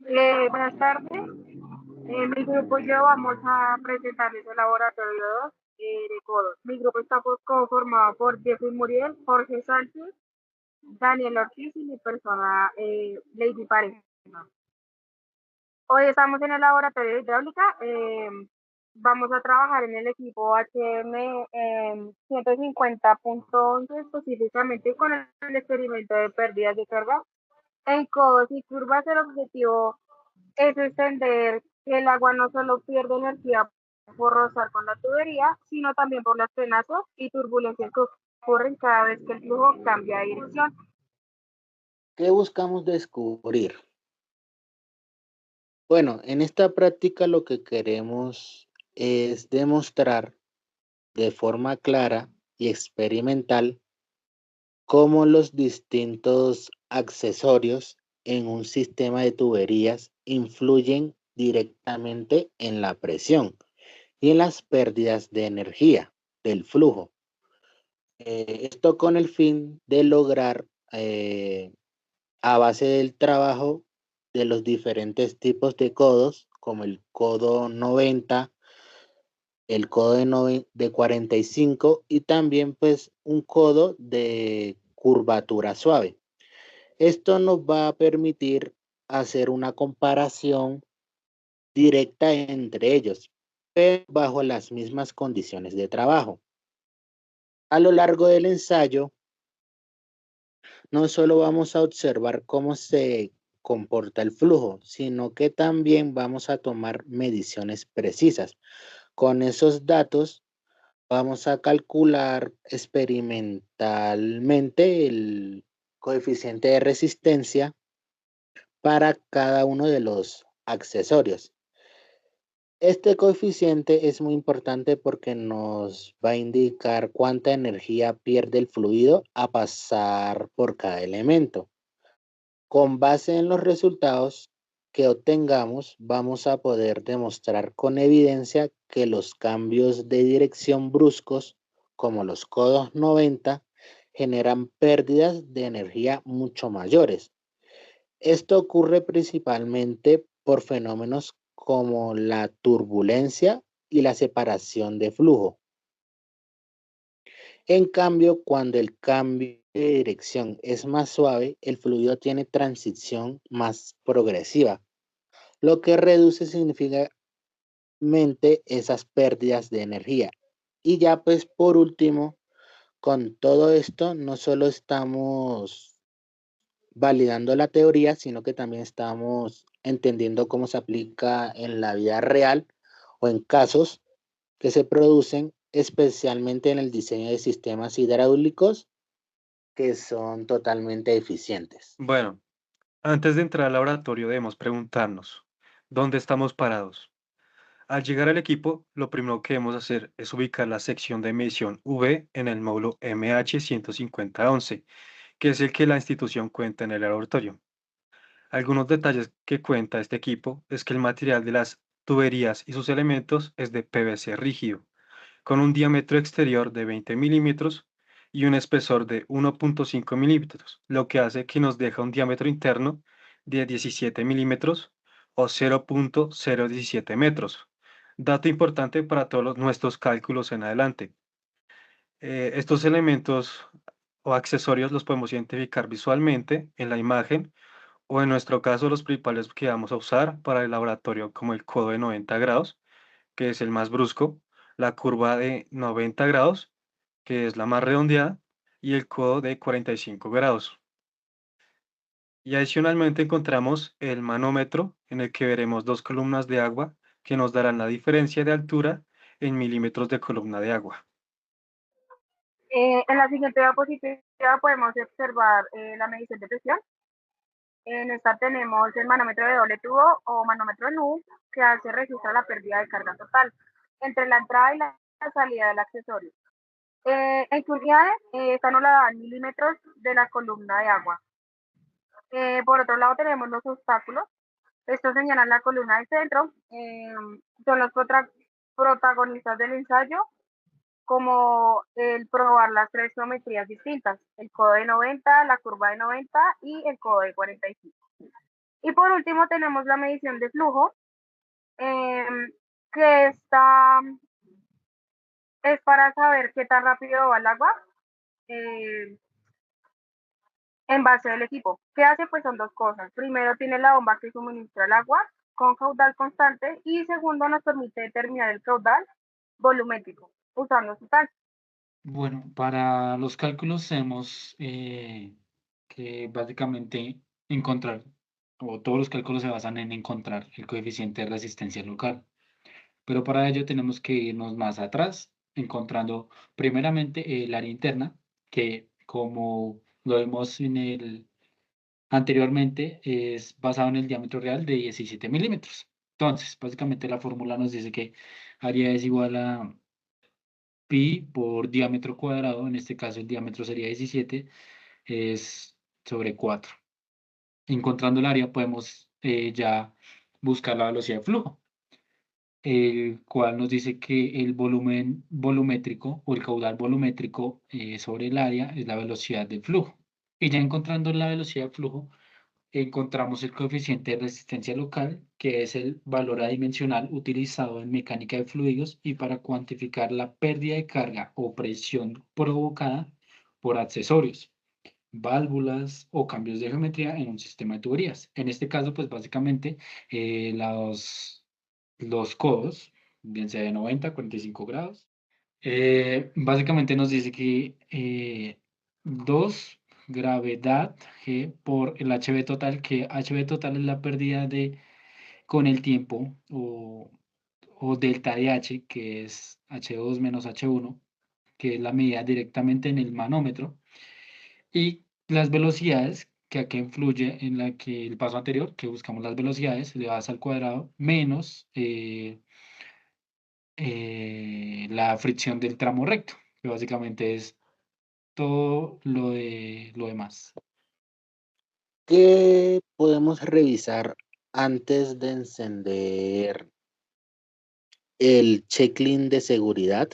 Buenas tardes. Mi grupo y yo vamos a presentarles el laboratorio 2 de codos. Mi grupo está conformado por Jeffrey Muriel, Jorge Sánchez, Daniel Ortiz y mi persona, Lady Pareja. Hoy estamos en el laboratorio de hidráulica. Vamos a trabajar en el equipo HM 150.11, específicamente con el experimento de pérdidas de carga en codos y curvas. El objetivo es entender que el agua no solo pierde energía por rozar con la tubería, sino también por los frenazos y turbulencias que ocurren cada vez que el flujo cambia de dirección. ¿Qué buscamos descubrir? Bueno, en esta práctica lo que queremos es demostrar de forma clara y experimental cómo los distintos accesorios en un sistema de tuberías influyen directamente en la presión y en las pérdidas de energía del flujo. Esto con el fin de lograr a base del trabajo de los diferentes tipos de codos, como el codo 90, el codo de 45 y también pues un codo de curvatura suave. Esto nos va a permitir hacer una comparación directa entre ellos, pero bajo las mismas condiciones de trabajo. A lo largo del ensayo, no solo vamos a observar cómo se comporta el flujo, sino que también vamos a tomar mediciones precisas. Con esos datos vamos a calcular experimentalmente el coeficiente de resistencia para cada uno de los accesorios. Este coeficiente es muy importante porque nos va a indicar cuánta energía pierde el fluido a pasar por cada elemento. Con base en los resultados que obtengamos, vamos a poder demostrar con evidencia que los cambios de dirección bruscos, como los codos 90, generan pérdidas de energía mucho mayores. Esto ocurre principalmente por fenómenos como la turbulencia y la separación de flujo. En cambio, cuando el cambio de dirección es más suave, el fluido tiene transición más progresiva, lo que reduce significativamente esas pérdidas de energía. Y ya pues por último, con todo esto, no solo estamos validando la teoría, sino que también estamos entendiendo cómo se aplica en la vida real o en casos que se producen especialmente en el diseño de sistemas hidráulicos que son totalmente eficientes. Bueno, antes de entrar al laboratorio debemos preguntarnos, ¿dónde estamos parados? Al llegar al equipo, lo primero que debemos hacer es ubicar la sección de medición V en el módulo MH15011, que es el que la institución cuenta en el laboratorio. Algunos detalles que cuenta este equipo es que el material de las tuberías y sus elementos es de PVC rígido, con un diámetro exterior de 20 milímetros y un espesor de 1,5 milímetros, lo que hace que nos deja un diámetro interno de 17 milímetros o 0,017 metros. Dato importante para todos nuestros cálculos en adelante. Estos elementos o accesorios los podemos identificar visualmente en la imagen o en nuestro caso los principales que vamos a usar para el laboratorio como el codo de 90 grados, que es el más brusco, la curva de 90 grados, que es la más redondeada, y el codo de 45 grados. Y adicionalmente encontramos el manómetro, en el que veremos dos columnas de agua que nos darán la diferencia de altura en milímetros de columna de agua. En la siguiente diapositiva podemos observar la medición de presión. En esta tenemos el manómetro de doble tubo o manómetro NU, que hace registra la pérdida de carga total entre la entrada y la salida del accesorio. En sus unidades, esta nos la dan milímetros de la columna de agua. Por otro lado tenemos los obstáculos. Estos señalan la columna del centro. Son los protagonistas del ensayo, como el probar las tres geometrías distintas, el codo de 90, la curva de 90 y el codo de 45. Y por último tenemos la medición de flujo, que esta es para saber qué tan rápido va el agua eh, en base del equipo. ¿Qué hace? Pues son dos cosas. Primero, tiene la bomba que suministra el agua con caudal constante y segundo, nos permite determinar el caudal volumétrico usando su tanque. Bueno, para los cálculos tenemos que básicamente encontrar, o todos los cálculos se basan en encontrar el coeficiente de resistencia local. Pero para ello tenemos que irnos más atrás, encontrando primeramente el área interna, que como lo vimos anteriormente, es basado en el diámetro real de 17 milímetros. Entonces, básicamente la fórmula nos dice que área es igual a pi por diámetro cuadrado, en este caso el diámetro sería 17, es sobre 4. Encontrando el área podemos ya buscar la velocidad de flujo, el cual nos dice que el volumen volumétrico o el caudal volumétrico sobre el área es la velocidad de flujo. Y ya encontrando la velocidad de flujo, encontramos el coeficiente de resistencia local, que es el valor adimensional utilizado en mecánica de fluidos y para cuantificar la pérdida de carga o presión provocada por accesorios, válvulas o cambios de geometría en un sistema de tuberías. En este caso, pues básicamente los codos, bien sea de 90, 45 grados, básicamente nos dice que 2 gravedad G por el HV total, que HV total es la pérdida con el tiempo o delta de H, que es H2 menos H1, que es la medida directamente en el manómetro, y las velocidades, que aquí influye en la que el paso anterior, que buscamos las velocidades elevadas al cuadrado, menos la fricción del tramo recto, que básicamente es todo lo demás. ¿Qué podemos revisar antes de encender el checklist de seguridad?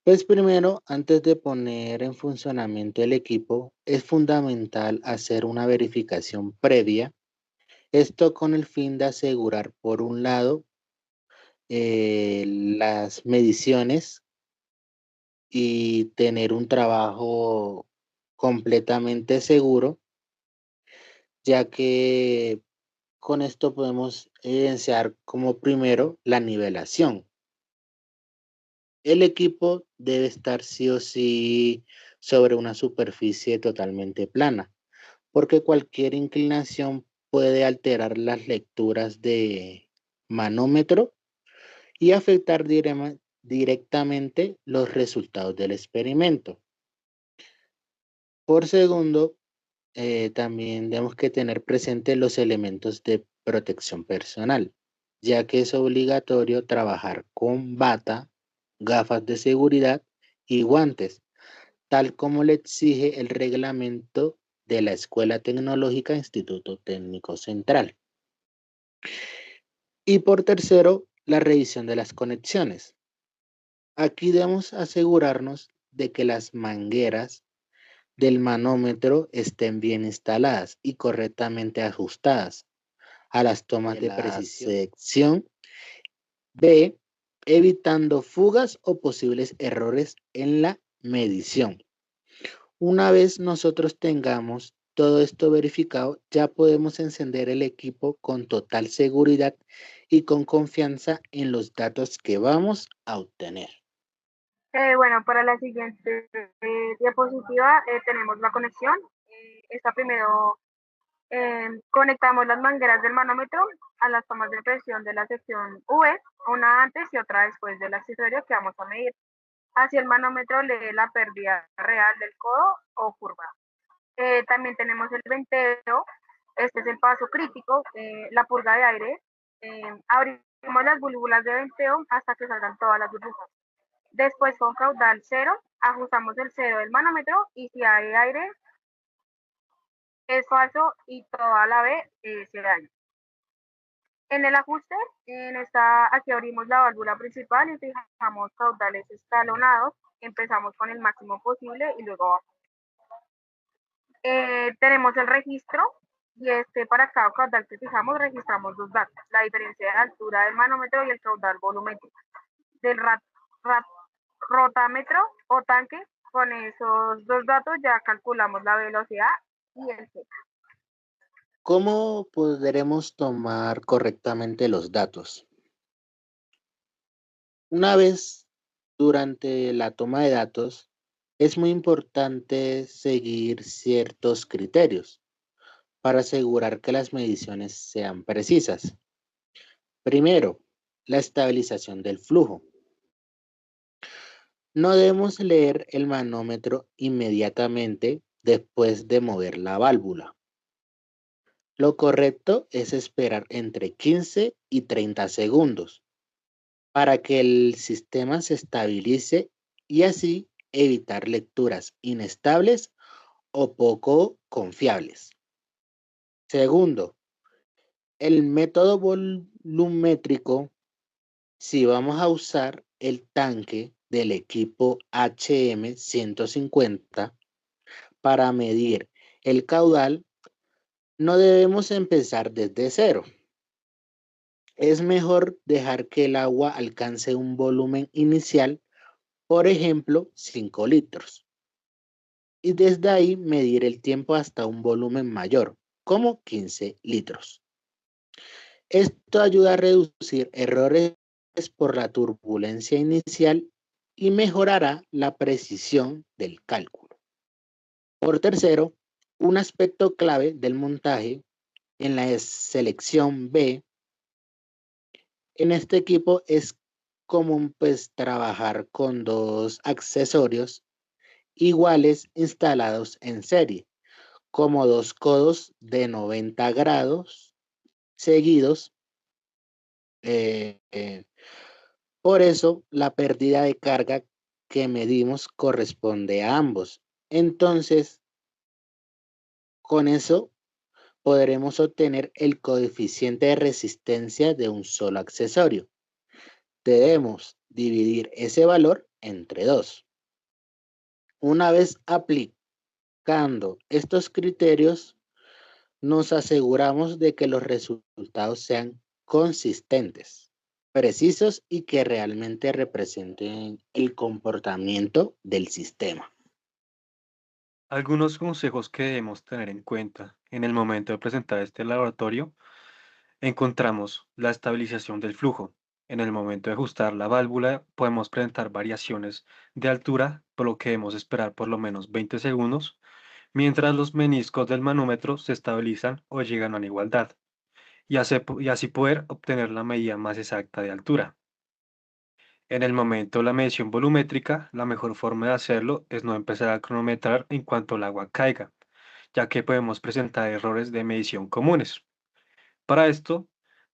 Pues primero, antes de poner en funcionamiento el equipo, es fundamental hacer una verificación previa. Esto con el fin de asegurar, por un lado, las mediciones y tener un trabajo completamente seguro, ya que con esto podemos evidenciar como primero la nivelación. El equipo debe estar sí o sí sobre una superficie totalmente plana, porque cualquier inclinación puede alterar las lecturas de manómetro y afectar directamente los resultados del experimento. Por segundo, también tenemos que tener presentes los elementos de protección personal, ya que es obligatorio trabajar con bata, gafas de seguridad y guantes, tal como le exige el reglamento de la Escuela Tecnológica Instituto Técnico Central. Y por tercero, la revisión de las conexiones. Aquí debemos asegurarnos de que las mangueras del manómetro estén bien instaladas y correctamente ajustadas a las tomas de precisión. B, evitando fugas o posibles errores en la medición. Una vez nosotros tengamos todo esto verificado, ya podemos encender el equipo con total seguridad y con confianza en los datos que vamos a obtener. Bueno, para la siguiente diapositiva tenemos la conexión. Esta primero conectamos las mangueras del manómetro a las tomas de presión de la sección V, una antes y otra después del accesorio que vamos a medir. Así el manómetro lee la pérdida real del codo o curva. También tenemos el venteo, este es el paso crítico, la purga de aire. Abrimos las válvulas de venteo hasta que salgan todas las burbujas. Después con caudal cero, ajustamos el cero del manómetro y si hay aire es falso y toda la B se daña. En el ajuste, aquí abrimos la válvula principal y fijamos caudales escalonados. Empezamos con el máximo posible y luego tenemos el registro y para cada caudal que fijamos registramos dos datos, la diferencia de altura del manómetro y el caudal volumétrico del rat- rotámetro o tanque. Con esos dos datos ya calculamos la velocidad y el Z. ¿Cómo podremos tomar correctamente los datos? Una vez durante la toma de datos, es muy importante seguir ciertos criterios para asegurar que las mediciones sean precisas. Primero, la estabilización del flujo. No debemos leer el manómetro inmediatamente después de mover la válvula. Lo correcto es esperar entre 15 y 30 segundos para que el sistema se estabilice y así evitar lecturas inestables o poco confiables. Segundo, el método volumétrico, si vamos a usar el tanque del equipo HM150 para medir el caudal, no debemos empezar desde cero. Es mejor dejar que el agua alcance un volumen inicial, por ejemplo, 5 litros, y desde ahí medir el tiempo hasta un volumen mayor, como 15 litros. Esto ayuda a reducir errores por la turbulencia inicial y mejorará la precisión del cálculo. Por tercero, un aspecto clave del montaje en la selección B en este equipo es común trabajar con dos accesorios iguales instalados en serie, como dos codos de 90 grados seguidos. eh, eh, por eso, la pérdida de carga que medimos corresponde a ambos. Entonces, con eso podremos obtener el coeficiente de resistencia de un solo accesorio. Debemos dividir ese valor entre 2. Una vez aplicando estos criterios, nos aseguramos de que los resultados sean consistentes, precisos y que realmente representen el comportamiento del sistema. Algunos consejos que debemos tener en cuenta en el momento de presentar este laboratorio. Encontramos la estabilización del flujo. En el momento de ajustar la válvula, podemos presentar variaciones de altura, por lo que debemos esperar por lo menos 20 segundos, mientras los meniscos del manómetro se estabilizan o llegan a la igualdad, y así poder obtener la medida más exacta de altura. En el momento de la medición volumétrica, la mejor forma de hacerlo es no empezar a cronometrar en cuanto el agua caiga, ya que podemos presentar errores de medición comunes. Para esto,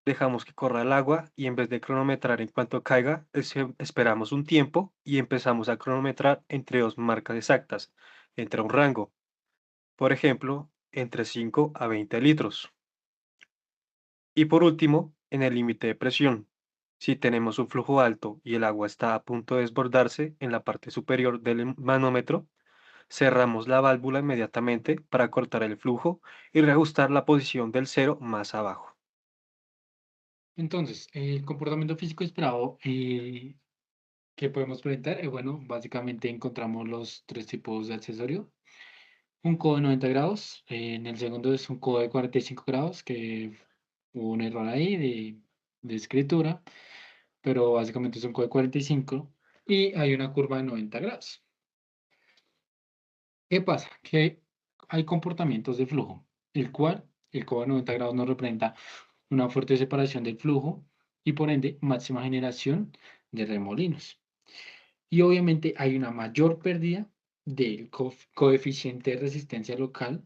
dejamos que corra el agua y en vez de cronometrar en cuanto caiga, esperamos un tiempo y empezamos a cronometrar entre dos marcas exactas, entre un rango, por ejemplo, entre 5 a 20 litros. Y por último, en el límite de presión. Si tenemos un flujo alto y el agua está a punto de desbordarse en la parte superior del manómetro, cerramos la válvula inmediatamente para cortar el flujo y reajustar la posición del cero más abajo. Entonces, el comportamiento físico esperado que podemos presentar, bueno, básicamente encontramos los tres tipos de accesorio. Un codo de 90 grados, en el segundo es un codo de 45 grados, que hubo un error ahí de escritura, pero básicamente es un codo de 45 y hay una curva de 90 grados. ¿Qué pasa? Que hay comportamientos de flujo, el cual el codo de 90 grados nos representa una fuerte separación del flujo y por ende máxima generación de remolinos. Y obviamente hay una mayor pérdida del coeficiente de resistencia local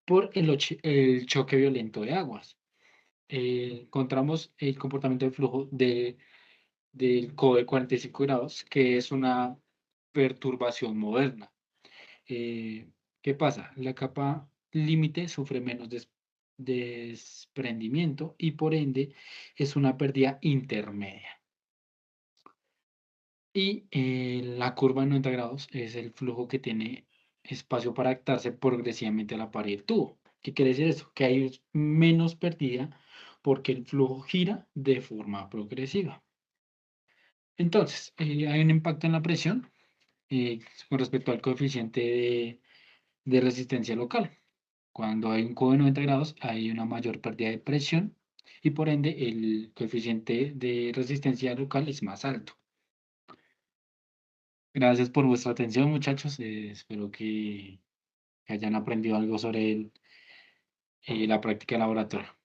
por el choque violento de aguas. Encontramos el comportamiento de flujo del codo de 45 grados, que es una perturbación moderna. ¿Qué pasa? La capa límite sufre menos desprendimiento y por ende es una pérdida intermedia. Y la curva de 90 grados es el flujo que tiene espacio para adaptarse progresivamente a la pared del tubo. ¿Qué quiere decir eso? Que hay menos pérdida porque el flujo gira de forma progresiva. Entonces, hay un impacto en la presión con respecto al coeficiente de resistencia local. Cuando hay un codo de 90 grados, hay una mayor pérdida de presión y por ende el coeficiente de resistencia local es más alto. Gracias por vuestra atención, muchachos. Espero que hayan aprendido algo sobre la práctica de laboratorio.